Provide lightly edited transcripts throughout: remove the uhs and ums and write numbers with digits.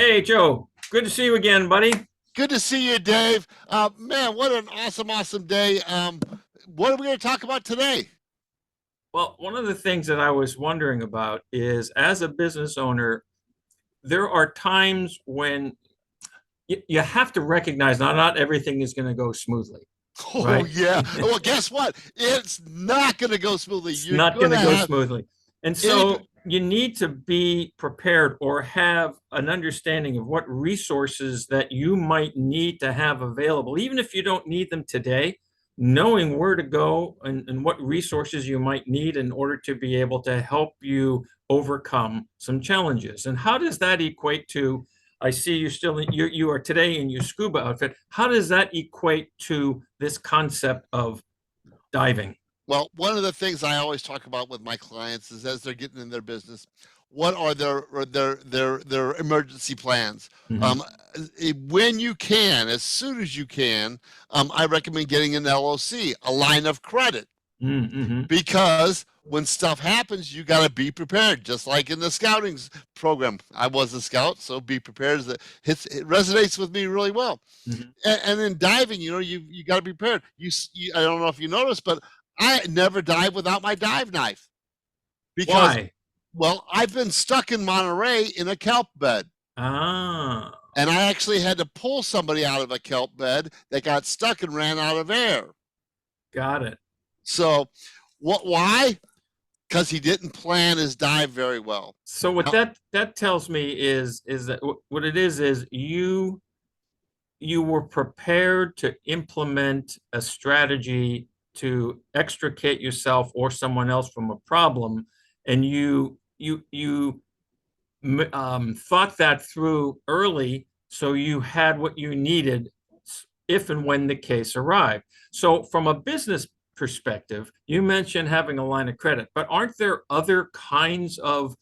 Hey, Joe. Good to see you again, buddy. Good to see you, Dave. Man, what an awesome day. What are we going to talk about today? Well, one of the things that I was wondering about is as a business owner, there are times when you have to recognize not everything is going to go smoothly, Oh, right? yeah. Well, guess what? It's not going to go smoothly. It's You're not going going to to go have smoothly. And any. so you need to be prepared or have an understanding of what resources that you might need to have available, even if you don't need them today, knowing where to go and what resources you might need in order to be able to help you overcome some challenges. And how does that equate to, I see you still, you are today in your scuba outfit. How does that equate to this concept of diving? Well, one of the things I always talk about with my clients is as they're getting in their business, what are their emergency plans? Mhm. Um, when you can, as soon as you can, I recommend getting an LOC, a line of credit. Mm-hmm. Because when stuff happens, you got to be prepared. Just like in the scouting program, I was a scout, so be prepared. It resonates with me really well. Mm-hmm. And then diving, you got to be prepared. I don't know if you noticed, but I never dive without my dive knife because, Why? well, I've been stuck in Monterey in a kelp bed. Ah, And I actually had to pull somebody out of a kelp bed that got stuck and ran out of air. got it. So, why? Because he didn't plan his dive very well. So what Now, that tells me is that what it is you were prepared to implement a strategy to extricate yourself or someone else from a problem, and you thought that through early, so you had what you needed if and when the case arrived. So, from a business perspective, you mentioned having a line of credit, but aren't there other kinds of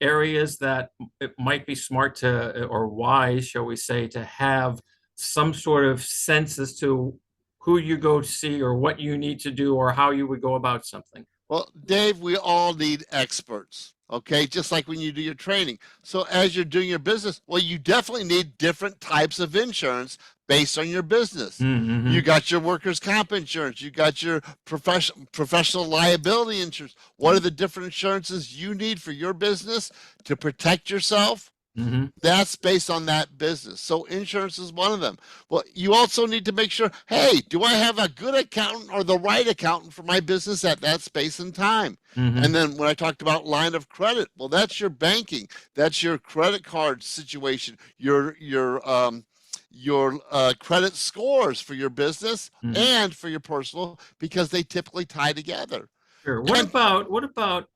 areas that it might be smart to or wise, shall we say, to have some sort of sense as to who you go to see or what you need to do or how you would go about something? well, Dave, we all need experts. Okay, just like when you do your training. So as you're doing your business, well, you definitely need different types of insurance based on your business. You Mm-hmm. got your workers' comp insurance. You got your professional liability insurance. What are the different insurances you need for your business to protect yourself? Mm-hmm. That's based on that business. So insurance is one of them. Well, you also need to make sure, hey, do I have a good accountant or the right accountant for my business at that space and time? And Mm-hmm. then when I talked about line of credit, well, that's your banking, that's your credit card situation, your credit scores for your business Mm-hmm. and for your personal because they typically tie together. Sure. And What about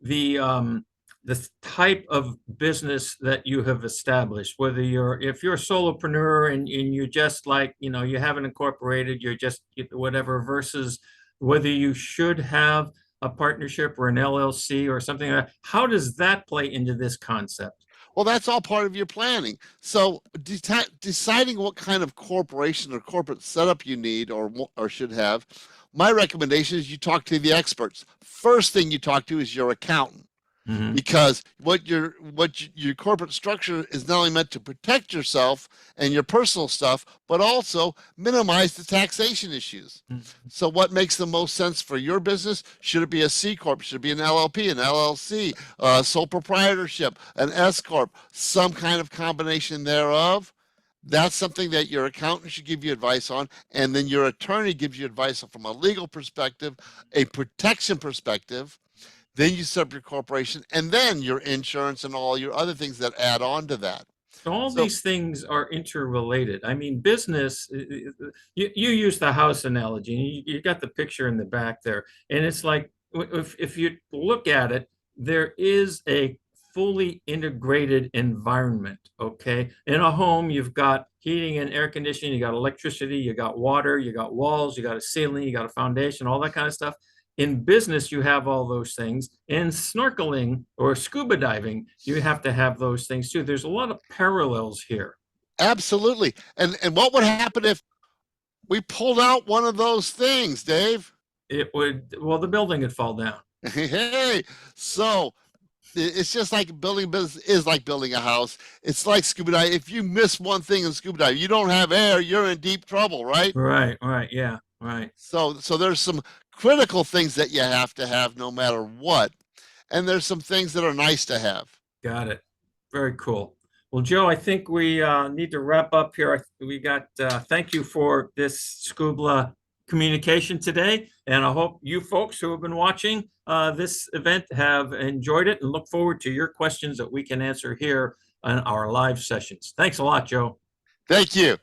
the the type of business that you have established? Whether if you're a solopreneur and you're just like, you haven't incorporated, you're just whatever, versus whether you should have a partnership or an LLC or something like that. How does that play into this concept? well, that's all part of your planning. So deciding what kind of corporation or corporate setup you need or should have, my recommendation is you talk to the experts. First thing you talk to is your accountant Mm-hmm. because your corporate structure is not only meant to protect yourself and your personal stuff, but also minimize the taxation issues. Mm-hmm. So, what makes the most sense for your business? Should it be a C corp? Should it be an LLP, an LLC, sole proprietorship, an S corp, some kind of combination thereof? That's something that your accountant should give you advice on, and then your attorney gives you advice from a legal perspective, a protection perspective. Then you set up your corporation, and then your insurance and all your other things that add on to that. So all So, these things are interrelated. I mean, business, you use the house analogy, and you got the picture in the back there. And it's like, if you look at it, there is a fully integrated environment, okay? In a home, you've got heating and air conditioning, you got electricity, you got water, you got walls, you got a ceiling, you got a foundation, all that kind of stuff. In business, you have all those things. In snorkeling or scuba diving, you have to have those things too. There's a lot of parallels here. absolutely. And what would happen if we pulled out one of those things, Dave? It would, well, the building would fall down. Hey, so It's just like building a business is like building a house. It's like scuba diving. If you miss one thing in scuba diving, you don't have air, you're in deep trouble, right? Right, right, yeah, right. So there's some critical things that you have to have no matter what, and there's some things that are nice to have. Got it. Very cool. Well, Joe, I think we need to wrap up here. We got, thank you for this scuba communication today. And I hope you folks who have been watching this event have enjoyed it and look forward to your questions that we can answer here on our live sessions. Thanks a lot, Joe. Thank you.